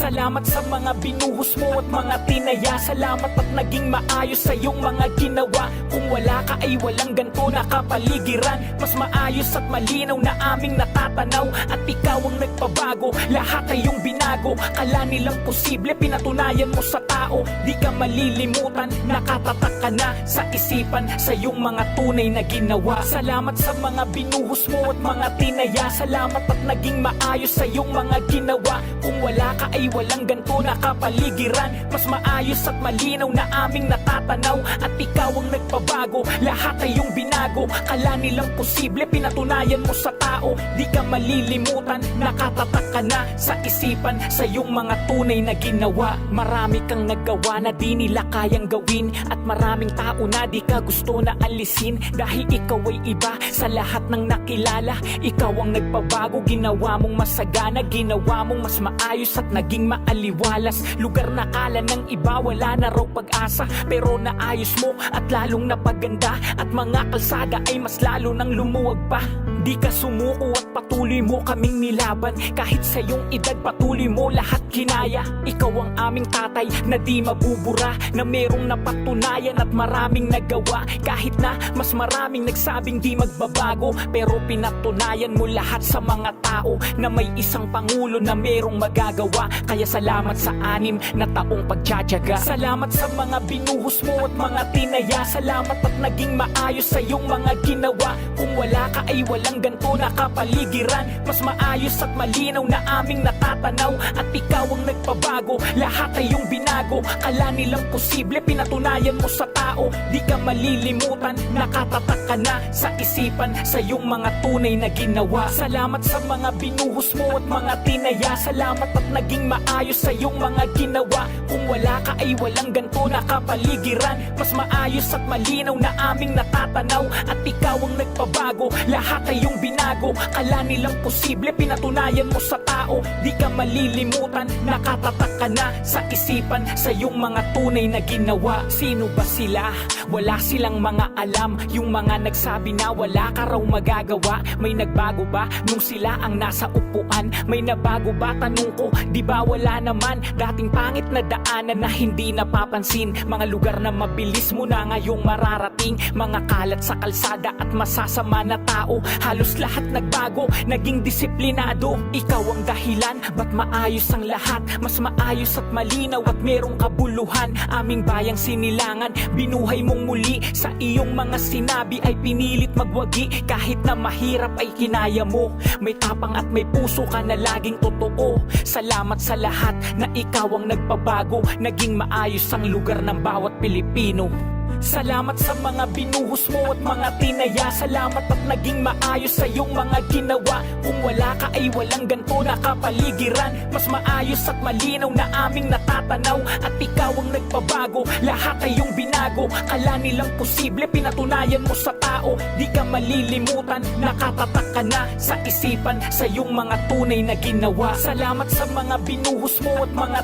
Salamat sa mga binuhos mo at mga tinaya. Salamat at naging maayos sa iyong mga ginawa. Kung wala ka ay walang ganto na kapaligiran. Mas maayos at malinaw na aming natatanaw. At ikaw ang nagpabago, lahat ay iyong binago. Kala nilang posible, pinatunayan mo sa tao. Di ka malilimutan, nakatatak ka na sa isipan sa iyong mga tunay na ginawa. Salamat sa mga binuhos mo at mga tinaya. Salamat at naging maayos sa iyong mga ginawa. Kung wala ka ay walang ganto na kapaligiran. Mas maayos at malinaw na aming natatanaw. At ikaw ang nagpabago, lahat ay iyong binago. Kala nilang posible, pinatunayan mo sa tao. Di ka malilimutan, nakatatak ka na sa isipan sa iyong mga tunay na ginawa. Marami kang nagawa na di nila kayang gawin. At maraming tao na di ka gusto na alisin. Dahil ikaw ay iba sa lahat ng nakilala. Ikaw ang nagpabago, ginawa mong masagana. Ginawa mong mas maayos at naging maaliwalas. Lugar na kala ng iba wala na raw pag-asa, pero naayos mo at lalong napaganda. At mga kalsada ay mas lalo nang lumuwag pa. Di ka sumuko at patuloy mo kaming nilaban. Kahit sa iyong edad patuloy mo lahat kinaya. Ikaw ang aming tatay na di mabubura, na merong napatunayan at maraming nagawa. Kahit na mas maraming nagsabing di magbabago, pero pinatunayan mo lahat sa mga tao na may isang pangulo na merong magagawa. Kaya salamat sa 6 na taong pagtsatsaga. Salamat sa mga binuhos mo at mga tinaya. Salamat at naging maayos sa iyong mga ginawa. Kung wala ka ay walang ganto na kapaligiran. Mas maayos at malinaw na aming natatanaw. At ikaw ang nagpabago, lahat ay iyong binago. Kala nilang posible, pinatunayan mo sa tao. Di ka malilimutan, nakatatak ka na sa isipan sa iyong mga tunay na ginawa. Salamat sa mga binuhos mo at mga tinaya. Salamat at naging maayos sa iyong mga ginawa. Kung wala ka ay walang ganto na kapaligiran. Mas maayos at malinaw na aming natatanaw. At ikaw ang nagpabago, lahat ay iyong binago. Kala nilang posible, pinatunayan mo sa tao. Di ka malilimutan, nakatatak ka na sa isipan sa iyong mga tunay na ginawa. Sino ba sila? Wala silang mga alam. Yung mga nagsabi na wala ka raw magagawa. May nagbago ba nung sila ang nasa upuan? May nabago ba, tanong ko? Di ba wala naman? Dating pangit na daanan na hindi napapansin. Mga lugar na mabilis mo na ngayong mararating. Mga kalat sa kalsada at masasama na tao. Halos lahat nagbago, naging disiplinado. Ikaw ang dahilan, ba't maayos ang lahat? Mas maayos at malinaw at merong kabuluhan. Aming bayang sinilangan, binuhay mong muli. Sa iyong mga sinabi ay pinilit magwagi. Kahit na mahirap ay kinaya mo. May tapang at may puso ka na laging totoo. Salamat sa lahat na ikaw ang nagpabago. Naging maayos ang lugar ng bawat Pilipino. Salamat sa mga binuhos mo at mga tinaya. Salamat at naging maayos sa iyong mga ginawa. Kung wala ka ay walang ganto na kapaligiran. Mas maayos at malinaw na aming natatanaw. At ikaw ang nagpabago, lahat ay iyong binago. Kala nilang posible, pinatunayan mo sa tao. Di ka malilimutan, nakatatak ka na sa isipan sa iyong mga tunay na ginawa. Salamat sa mga binuhos mo at mga